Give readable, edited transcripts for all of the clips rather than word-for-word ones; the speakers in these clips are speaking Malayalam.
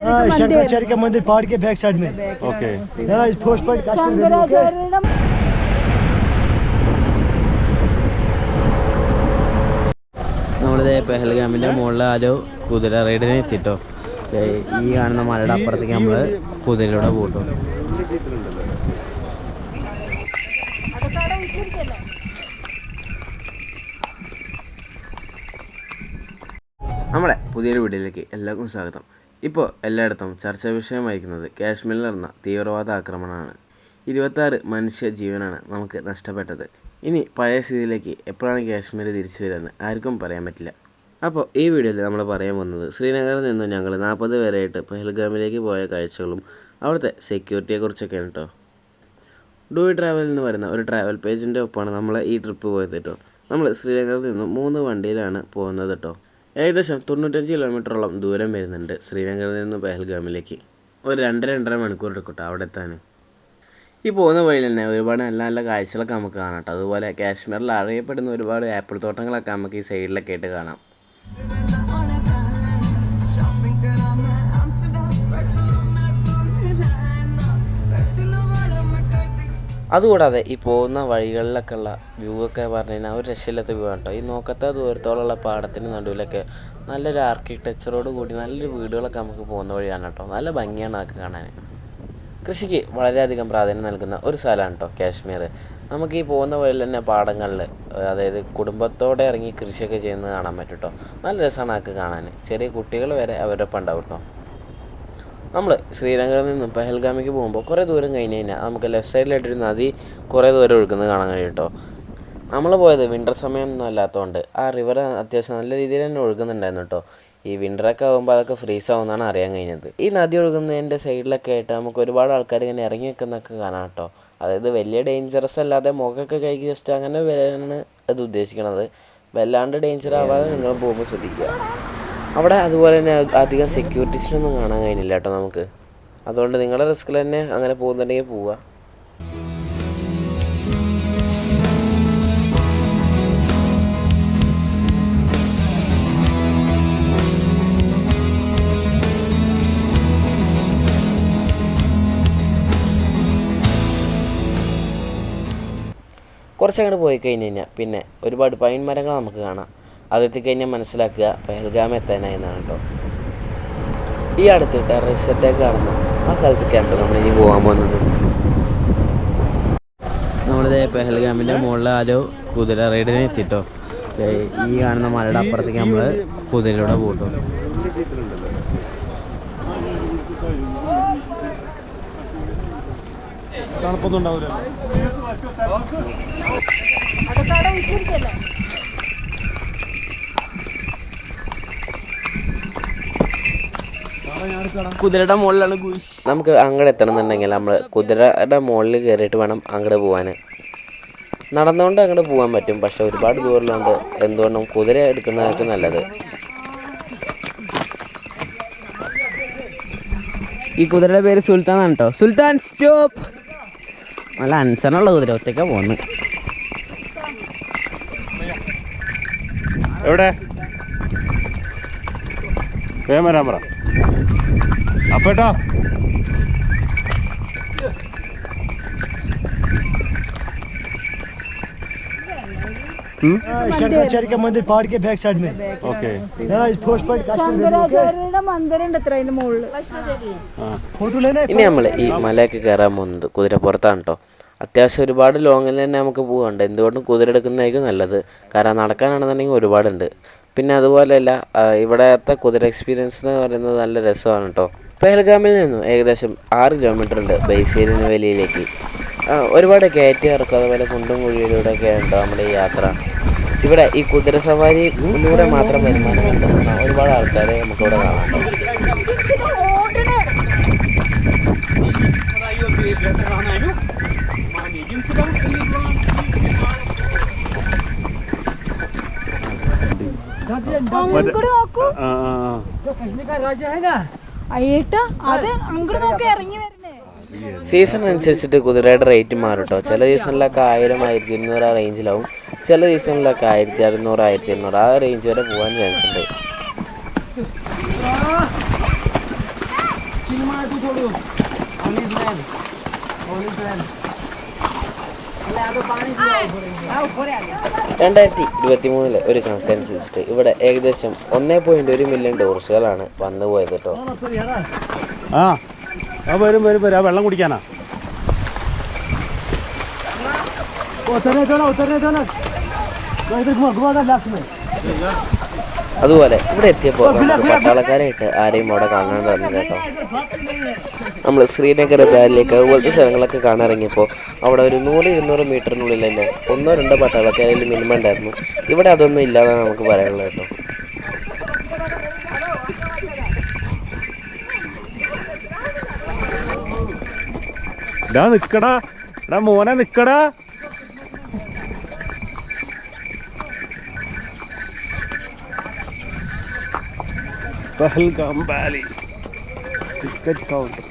शंकराचार्य का मंदिर पहाड़ के बैक साइड में। ओके നമ്മളിത് പെഹൽഗാമിൻ്റെ മുകളിൽ ആരോ കുതിര റൈഡിന് എത്തിട്ടോ. ഈ കാണുന്ന മലയുടെ അപ്പുറത്തേക്ക് നമ്മൾ കുതിരയിലൂടെ പോട്ടോ. നമ്മളെ പുതിയൊരു വീഡിയോയിലേക്ക് എല്ലാവർക്കും സ്വാഗതം. ഇപ്പോൾ എല്ലായിടത്തും ചർച്ചാ വിഷയമായിരിക്കുന്നത് കാശ്മീരിൽ നടന്ന തീവ്രവാദ ആക്രമണമാണ്. 26 മനുഷ്യ ജീവനാണ് നമുക്ക് നഷ്ടപ്പെട്ടത്. ഇനി പഴയ സ്ഥിതിയിലേക്ക് എപ്പോഴാണ് കാശ്മീർ തിരിച്ചു വരുന്നത് ആർക്കും പറയാൻ പറ്റില്ല. അപ്പോൾ ഈ വീഡിയോയിൽ നമ്മൾ പറയാൻ പോകുന്നത് ശ്രീനഗറിൽ നിന്നും ഞങ്ങൾ 40 പേരായിട്ട് പെഹൽഗാമിലേക്ക് പോയ കാഴ്ചകളും അവിടുത്തെ സെക്യൂരിറ്റിയെക്കുറിച്ചൊക്കെയാണ് കേട്ടോ. ഡു ട്രാവലിൽ നിന്ന് വരുന്ന ഒരു ട്രാവൽ പേജിൻ്റെ ഒപ്പമാണ് നമ്മൾ ഈ ട്രിപ്പ് പോയത് കേട്ടോ. നമ്മൾ ശ്രീനഗറിൽ നിന്നും 3 വണ്ടിയിലാണ് പോകുന്നത് കേട്ടോ. ഏകദേശം 95 കിലോമീറ്ററോളം ദൂരം വരുന്നുണ്ട് ശ്രീനഗറിൽ നിന്ന് പെഹൽഗാമിലേക്ക്. ഒരു 2-2.5 മണിക്കൂർ എടുക്കും കേട്ടോ അവിടെ എത്താൻ. ഈ പോകുന്ന വഴിയിൽ തന്നെ ഒരുപാട് നല്ല നല്ല കാഴ്ചകളൊക്കെ നമുക്ക് കാണാം കേട്ടോ. അതുപോലെ കാശ്മീരിൽ അറിയപ്പെടുന്ന ഒരുപാട് ആപ്പിൾ തോട്ടങ്ങളൊക്കെ നമുക്ക് ഈ സൈഡിലൊക്കെ ആയിട്ട് കാണാം. അതുകൂടാതെ ഈ പോകുന്ന വഴികളിലൊക്കെ ഉള്ള വ്യൂ ഒക്കെ പറഞ്ഞു കഴിഞ്ഞാൽ ഒരു രക്ഷയില്ലാത്ത വ്യൂ ആണ് കേട്ടോ. ഈ നോക്കത്തെ ദൂരത്തോളമുള്ള പാടത്തിന് നടുവിലൊക്കെ നല്ലൊരു ആർക്കിടെക്ചറോട് കൂടി നല്ലൊരു വീടുകളൊക്കെ നമുക്ക് പോകുന്ന വഴിയാണ് കേട്ടോ. നല്ല ഭംഗിയാണ് അതൊക്കെ കാണാൻ. കൃഷിക്ക് വളരെയധികം പ്രാധാന്യം നൽകുന്ന ഒരു സ്ഥലമാണ് കേട്ടോ കാശ്മീർ. നമുക്ക് ഈ പോകുന്ന വഴിയിൽ തന്നെ പാടങ്ങളിൽ അതായത് കുടുംബത്തോടെ ഇറങ്ങി കൃഷിയൊക്കെ ചെയ്യുന്നത് കാണാൻ പറ്റും കേട്ടോ. നല്ല രസമാണ് അതൊക്കെ കാണാൻ. ചെറിയ കുട്ടികൾ വരെ അവരൊപ്പം ഉണ്ടാവും കേട്ടോ. നമ്മൾ ശ്രീനഗറിൽ നിന്നും പെഹൽഗാമിക്ക് പോകുമ്പോൾ കുറേ ദൂരം കഴിഞ്ഞ് കഴിഞ്ഞാൽ നമുക്ക് ലെഫ്റ്റ് സൈഡിലായിട്ടൊരു നദി കുറേ ദൂരം ഒഴുകുന്നത് കാണാൻ കഴിയും കേട്ടോ. നമ്മൾ പോയത് വിൻ്റർ സമയമൊന്നും അല്ലാത്തതുകൊണ്ട് ആ റിവർ അത്യാവശ്യം നല്ല രീതിയിൽ തന്നെ ഒഴുകുന്നുണ്ടായിരുന്നു കേട്ടോ. ഈ വിൻ്ററൊക്കെ ആകുമ്പോൾ അതൊക്കെ ഫ്രീസ് ആവുമെന്നാണ് അറിയാൻ കഴിഞ്ഞത്. ഈ നദി ഒഴുകുന്നതിൻ്റെ സൈഡിലൊക്കെ ആയിട്ട് നമുക്ക് ഒരുപാട് ആൾക്കാർ ഇങ്ങനെ ഇറങ്ങി നിൽക്കുന്നതൊക്കെ കാണാം കേട്ടോ. അതായത് വലിയ ഡേഞ്ചറസ് അല്ലാതെ മുഖമൊക്കെ കഴുകി ജസ്റ്റ് അങ്ങനെ വരാനാണ് അത് ഉദ്ദേശിക്കുന്നത്. വല്ലാണ്ട് ഡേഞ്ചർ ആവാതെ നിങ്ങൾ പോകുമ്പോൾ ശ്രദ്ധിക്കുക. അവിടെ അതുപോലെ തന്നെ അധികം സെക്യൂരിറ്റീസിനൊന്നും കാണാൻ കഴിഞ്ഞില്ല കേട്ടോ നമുക്ക്. അതുകൊണ്ട് നിങ്ങളുടെ റിസ്കിൽ തന്നെ അങ്ങനെ പോകുന്നുണ്ടെങ്കിൽ പോവുക. കുറച്ചങ്ങോട്ട് പോയി കഴിഞ്ഞ് കഴിഞ്ഞാൽ പിന്നെ ഒരുപാട് പൈൻ മരങ്ങൾ നമുക്ക് കാണാം. അതെത്തിക്കഴിഞ്ഞാൽ മനസ്സിലാക്കുക പെഹൽഗാം എത്താനായി എന്നാണ് കേട്ടോ. ഈ അടുത്ത് ടെററിസ്റ്റ് അറ്റാക്ക് കാണുന്നു ആ സ്ഥലത്തേക്കാണ് നമ്മളിനി പോകാൻ പോകുന്നത്. നമ്മളിത് പെഹൽഗാമിൻ്റെ മുകളിൽ ആരോ കുതിര റൈഡിന് എത്തിട്ടോ. ഈ കാണുന്ന മലയുടെ അപ്പുറത്തേക്ക് നമ്മൾ കുതിരയിലൂടെ പോട്ടോ. തണുപ്പൊന്നും ഉണ്ടാവില്ല. കുതിരയുടെ മുകളിലാണ് നമുക്ക് അങ്ങോട്ട് എത്തണം എന്നുണ്ടെങ്കിൽ നമ്മൾ കുതിരയുടെ മുകളിൽ കയറിയിട്ട് വേണം അങ്ങോട്ട് പോകാൻ. നടന്നുകൊണ്ട് അങ്ങോട്ട് പോകാൻ പറ്റും, പക്ഷെ ഒരുപാട് ദൂരമുണ്ട്. എന്തുകൊണ്ടും കുതിര എടുക്കുന്നതൊക്കെ നല്ലത്. ഈ കുതിരയുടെ പേര് സുൽത്താൻ ആണ് കേട്ടോ. സുൽത്താൻ സ്റ്റോപ്പ്. നല്ല അനുസരണമുള്ള കുതിര, ഒറ്റയ്ക്കാ പോകുന്നു. എവിടെ വരാൻ പറ അപ്പേട്ടാ. शंकराचार्य का मंदिर पहाड़ के बैक साइड में। ओके ശങ്കരാചാര്യരുടെ മന്ദിരം ഉണ്ട് അതിന്റെ മുകളിൽ. फोटो लेना. ഇനി നമ്മൾ ഈ മലയൊക്കെ കയറാൻ പോകുന്നത് കുതിരപ്പുറത്താണ് കേട്ടോ. അത്യാവശ്യം ഒരുപാട് ലോങ്ങിൽ തന്നെ നമുക്ക് പോകാണ്ട്. എന്തുകൊണ്ടും കുതിര എടുക്കുന്നതായിരിക്കും നല്ലത്. കാരണം നടക്കാനാണെന്നുണ്ടെങ്കിൽ ഒരുപാടുണ്ട്. പിന്നെ അതുപോലെയല്ല ഇവിടത്തെ കുതിര എക്സ്പീരിയൻസ് എന്ന് പറയുന്നത് നല്ല രസമാണ് കേട്ടോ. പെഹൽഗാമിൽ നിന്നും ഏകദേശം 6 കിലോമീറ്റർ ഉണ്ട് ബൈസീരിയൻ വാലിയിലേക്ക്. ഒരുപാട് കയറ്റി ഇറക്കും, അതുപോലെ കുണ്ടും കുഴിയിലൂടെയൊക്കെ ഉണ്ടോ നമ്മുടെ ഈ യാത്ര. ഇവിടെ ഈ കുതിര സവാരിയിലൂടെ മാത്രം വരുമാനം കണ്ടെത്തുന്ന ഒരുപാട് ആൾക്കാരെ നമുക്കിവിടെ കാണാം. സീസൺ അനുസരിച്ചിട്ട് കുതിരയുടെ റേറ്റ് മാറും കേട്ടോ. ചില സീസണിലൊക്കെ 1000, 1200 ആ റേഞ്ചിലാവും. ചില സീസണിലൊക്കെ 1600, 1200 ആ റേഞ്ച് വരെ പോകാൻ ചാൻസ് ഉണ്ട്. (2023) ഒരു കണക്കനുസരിച്ചിട്ട് ഇവിടെ ഏകദേശം 1.1 മില്യൺ ടൂറിസ്റ്റുകളാണ് വന്നു പോയത് കേട്ടോ. വരും വെള്ളം കുടിക്കാനാ. അതുപോലെ ഇവിടെ എത്തിയപ്പോൾ നമുക്ക് പട്ടാളക്കാരായിട്ട് ആരെയും അവിടെ കാണാൻ വന്നില്ല കേട്ടോ. നമ്മൾ ശ്രീനഗർ വാലിലേക്ക് അതുപോലത്തെ സ്ഥലങ്ങളൊക്കെ കാണാനിറങ്ങിയപ്പോൾ അവിടെ ഒരു 100-200 മീറ്ററിനുള്ളിൽ തന്നെ 1-2 പട്ടാളക്കാരിൽ മിനിമം ഉണ്ടായിരുന്നു. ഇവിടെ അതൊന്നും ഇല്ലാന്നാണ് നമുക്ക് പറയാനുള്ളത് കേട്ടോ. നിക്കടാ മോനെ നിക്കടാ. Pahalgam Valley biscuit counter.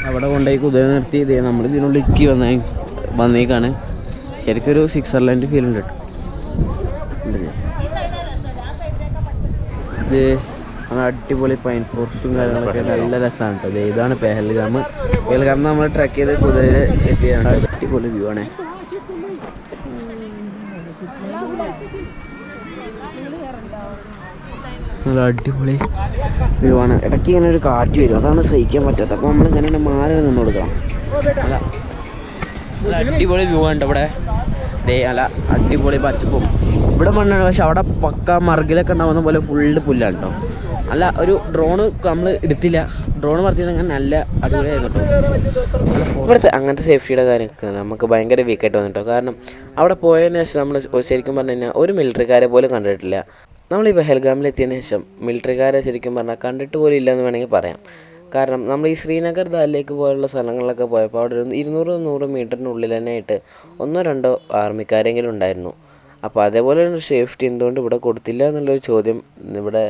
അവിടെ കൊണ്ടുപോയി കുതിര നിർത്തി ഇതേ നമ്മൾ ഇതിനുള്ളിലേക്ക് വന്നേക്കാണ്. ശരിക്കൊരു സ്വിറ്റ്സർലൻഡ് ഫീൽ ഉണ്ട് കേട്ടോ. ഇത് അടിപൊളി പൈൻ ഫോറസ്റ്റും കാര്യങ്ങളൊക്കെ നല്ല രസമാണ് കേട്ടോ. ഇതാണ് പെഹൽഗാം. നമ്മൾ ട്രക്ക് ചെയ്ത് കുതിരയിൽ എത്തിയതാണ്. അടിപൊളി വ്യൂ ആണ്. നല്ല അടിപൊളി വ്യൂ ആണ്. ഇടയ്ക്ക് ഇങ്ങനെ ഒരു കാറ്റ് വരും, അതാണ് സഹിക്കാൻ പറ്റാത്ത. അപ്പോൾ നമ്മളിങ്ങനെ മാറി നിന്ന് കൊടുക്കണം. നല്ല അടിപൊളി വ്യൂ ആണ് ഇവിടെ. നല്ല അടിപൊളി പച്ചപ്പും ഇവിടെ മണ്ണാണ്. പക്ഷെ അവിടെ പക്ക മറുകിലൊക്കെ ഉണ്ടാവുന്ന പോലെ ഫുള്ള് പുല്ലാണ് കേട്ടോ. അല്ല ഒരു ഡ്രോണ് നമ്മൾ എടുത്തില്ല. ഡ്രോൺ പറത്തിയിരുന്നെങ്കിൽ നല്ല അടിപൊളിയായിരുന്നു കേട്ടോ. ഇവിടുത്തെ അങ്ങനത്തെ സേഫ്റ്റിയുടെ കാര്യമൊക്കെ നമുക്ക് ഭയങ്കര വീക്കായിട്ട് വന്നിട്ടോ. കാരണം അവിടെ പോയതിന് ശേഷം നമ്മൾ ശരിക്കും പറഞ്ഞു കഴിഞ്ഞാൽ ഒരു മിലിറ്ററിക്കാരെ പോലും കണ്ടിട്ടില്ല. നമ്മൾ ഈ പെഹൽഗാമിലെത്തിയതിന് ശേഷം മിലിറ്ററിക്കാരെ ശരിക്കും പറഞ്ഞാൽ കണ്ടിട്ട് പോലും ഇല്ലയെന്ന് വേണമെങ്കിൽ പറയാം. കാരണം നമ്മൾ ഈ ശ്രീനഗർ ദാലിലേക്ക് പോലുള്ള സ്ഥലങ്ങളിലൊക്കെ പോയപ്പോൾ അവിടെ ഒരു 200-100 മീറ്ററിനുള്ളിൽ തന്നെ ആയിട്ട് 1-2 ആർമിക്കാരെങ്കിലും ഉണ്ടായിരുന്നു. അപ്പോൾ അതേപോലെ ഒരു സേഫ്റ്റി എന്തുകൊണ്ട് ഇവിടെ കൊടുത്തില്ല എന്നുള്ളൊരു ചോദ്യം ഇവിടെ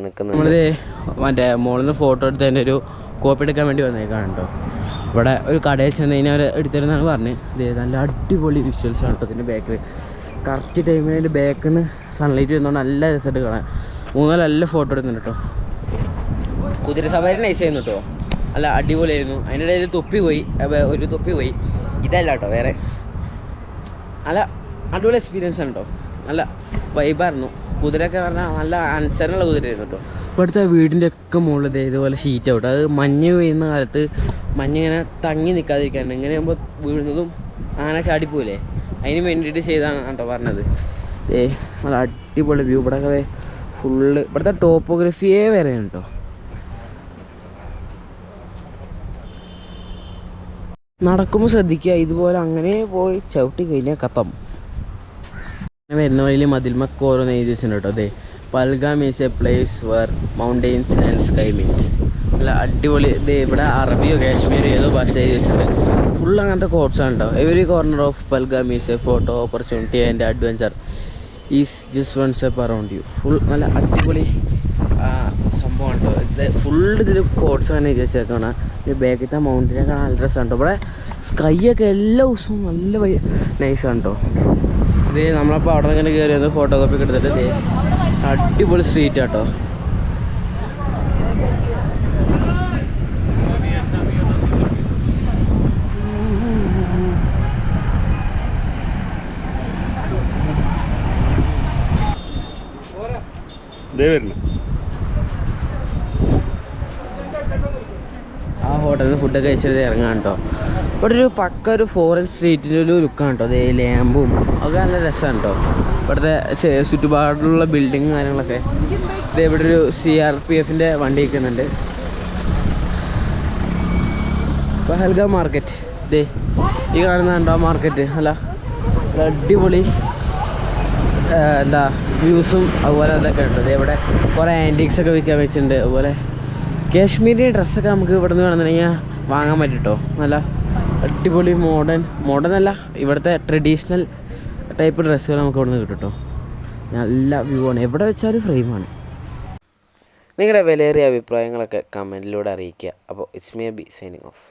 നിൽക്കുന്നത്. നമ്മളിത് മറ്റേ മോളിൽ നിന്ന് ഫോട്ടോ എടുത്തതിൻ്റെ ഒരു കോപ്പി എടുക്കാൻ വേണ്ടി വന്നേക്കാണ് കേട്ടോ. ഇവിടെ ഒരു കടയിൽ ചെന്ന് കഴിഞ്ഞാൽ എടുത്തിരുന്നാണ് പറഞ്ഞത്. ഇത് നല്ല അടിപൊളി വിഷ്വൽസാണ് കേട്ടോ. ഇതിൻ്റെ ബാക്കിൽ കറക്റ്റ് ടൈമിൽ അതിൻ്റെ ബാക്കിൽ നിന്ന് സൺലൈറ്റ് വരുന്നതുകൊണ്ട് നല്ല രസമായിട്ട് കാണാൻ. 3-4 നല്ല ഫോട്ടോ എടുക്കുന്നുണ്ട് കേട്ടോ. കുതിര സവാരി നൈസായിരുന്നു കേട്ടോ. നല്ല അടിപൊളിയായിരുന്നു. അതിൻ്റെ ഇടയിൽ ഒരു തൊപ്പി പോയി. ഇതല്ല കേട്ടോ, വേറെ നല്ല അടിപൊളി എക്സ്പീരിയൻസ് ആണ് കേട്ടോ. നല്ല വൈബായിരുന്നു. കുതിരയൊക്കെ പറഞ്ഞാൽ നല്ല അനുസരണമുള്ള കുതിരയായിരുന്നു കേട്ടോ. ഇവിടുത്തെ വീടിൻ്റെ ഒക്കെ മുകളിൽ ഇതുപോലെ ഷീറ്റ് ഔട്ട്. അത് മഞ്ഞ് പെയ്യുന്ന കാലത്ത് മഞ്ഞിങ്ങനെ തങ്ങി നിൽക്കാതിരിക്കാണ്ട് ഇങ്ങനെ ആകുമ്പോൾ വീഴുന്നതും ആന ചാടിപ്പോയില്ലേ, അതിന് വേണ്ടിയിട്ട് ചെയ്താണ് കേട്ടോ പറഞ്ഞത്. നല്ല അടിപൊളി വ്യൂ. ഇവിടെ ഫുള്ള് ഇവിടുത്തെ ടോപ്പോഗ്രഫിയേ വരെയാണ് കേട്ടോ. നടക്കുമ്പോൾ ശ്രദ്ധിക്കുക, ഇതുപോലെ അങ്ങനെ പോയി ചവിട്ടി കഴിഞ്ഞാൽ കത്തം. വരുന്ന വഴിയിൽ മതിൽമക്ക് ഓരോന്ന് എഴുതി വെച്ചിട്ടുണ്ട് കേട്ടോ. അതെ, Pahalgam is A place were mountains and sky means. നല്ല അടിപൊളി. ഇത് ഇവിടെ അറബിയോ കാശ്മീരോ ഏതോ ഭാഷ എഴുതി വെച്ചിട്ടുണ്ട്. ഫുൾ അങ്ങനത്തെ കോട്ട്സാണ് കേട്ടോ. Every corner of Pahalgam is A photo opportunity and adventure is just one step around U. Full നല്ല അടിപൊളി സംഭവമാണ് കേട്ടോ. ഇത് ഫുള്ള് ഇതിൽ കോട്ട്സ് തന്നെ എഴുതി വെച്ചേക്കാണ്. ഇത് ബാക്കിലത്തെ മൗണ്ടിനൊക്കെ നല്ല രസമാണ് കേട്ടോ. ഇവിടെ സ്കൈ ഒക്കെ എല്ലാ ദിവസവും നല്ല നൈസാണ് കേട്ടോ. ഇത് നമ്മളപ്പോൾ അവിടെ നിന്ന് കയറി വന്ന് ഫോട്ടോ കോപ്പി ഒക്കെ എടുത്തിട്ട് അടിപൊളി സ്ട്രീറ്റ് കേട്ടോ. ആ ഹോട്ടലിൽ നിന്ന് ഫുഡൊക്കെ കഴിച്ചത് ഇറങ്ങാൻ കേട്ടോ. ഇവിടെ ഒരു പക്ക ഒരു ഫോറിൻ സ്ട്രീറ്റിൻ്റെ ഒരു ലുക്കാണ് കേട്ടോ. അതേ ലാമ്പും ഒക്കെ നല്ല രസമാണ് കേട്ടോ. ഇവിടുത്തെ ചുറ്റുപാടുള്ള ബിൽഡിങ്ങും കാര്യങ്ങളൊക്കെ. ഇത് ഇവിടെ ഒരു CRPFൻ്റെ വണ്ടി നിൽക്കുന്നുണ്ട്. പഹൽഗാം മാർക്കറ്റ്. ഇതേ ഈ കാണുന്നുണ്ടോ മാർക്കറ്റ്. അല്ല അടിപൊളി എന്താ വ്യൂസും അതുപോലെ അതൊക്കെ ഉണ്ട്. ഇവിടെ കുറേ ആൻറ്റിക്സൊക്കെ വിൽക്കാൻ വെച്ചിട്ടുണ്ട്. അതുപോലെ കാശ്മീരി ഡ്രസ്സൊക്കെ നമുക്ക് ഇവിടെ നിന്ന് വേണമെന്നുണ്ടെങ്കിൽ വാങ്ങാൻ പറ്റും കേട്ടോ. നല്ല അടിപൊളി മോഡേൺ അല്ല, ഇവിടുത്തെ ട്രഡീഷണൽ ടൈപ്പ് ഡ്രസ്സുകൾ നമുക്ക് ഇവിടെ നിന്ന് കിട്ടും കേട്ടോ. നല്ല വ്യൂ ആണ്, എവിടെ വെച്ചാലും ഫ്രെയിമാണ്. നിങ്ങളുടെ വിലയേറിയ അഭിപ്രായങ്ങളൊക്കെ കമൻറ്റിലൂടെ അറിയിക്കുക. അപ്പോൾ it's me B signing off.